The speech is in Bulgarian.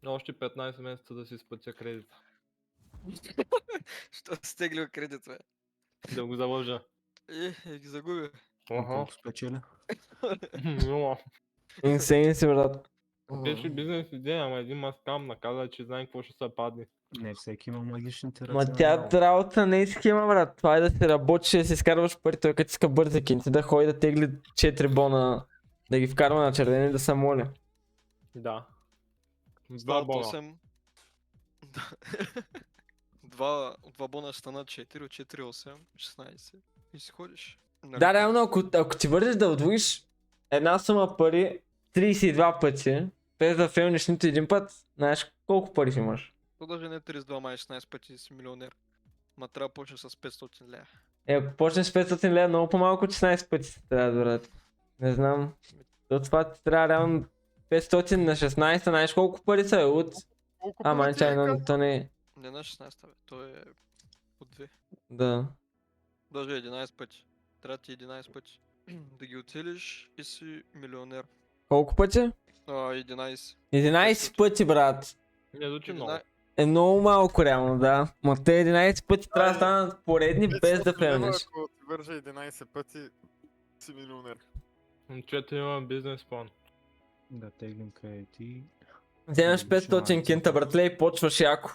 Още 15 месеца да си изплатя кредита. Що си теглил кредит, бе? Да го заложа. Ги загубя. Аха. Колко спечеля? Нула. Инсейн си, брат. Беше бизнес идея, ама един маскам наказа, че знае какво ще се падне. Не всеки има магичните ръце. Ма на тя работа. работа не е схема, брат. Това е да си работиш, да си изкарваш пари, той като иска бърза кинти, да ходи да тегли 4 бона, да ги вкарва на червени и да се моля. Да. Два Стават бона. 8. Два бона ще станат 4, от 4 8, 16. И си ходиш. Нали? Да, реално, ако ти върнеш да удвоиш една сума пари 32 пъти, без да фейлнеш нито един път, знаеш колко пари си имаш. То даже не 32, май 16 пъти си милионер. Ма трябва да почнеш с 500 лея. Ако почнеш с 500 лева, много по-малко от 16 пъти се трябва, брат. Не знам. От това ти трябва реално 500 на 16, знаеш колко пари са, от... Колко Ама пари не ти чай, е, но то не е. Не на 16, бе. То е от 2. Да. Даже 11 пъти. Трябва ти 11 пъти. Да ги оцелиш и си милионер. Колко пъти? 11. 11 пъти, брат. Не звучи много. Е много малко реално, да. Ма те 11 пъти трябва да станат поредни без да 500 лева, фейлнеш. Ако ти вържа 11 пъти, си милионер. Момчето има бизнес план. Да теглим кредити. Вземаш 500 кинта, братле, и почваш яко.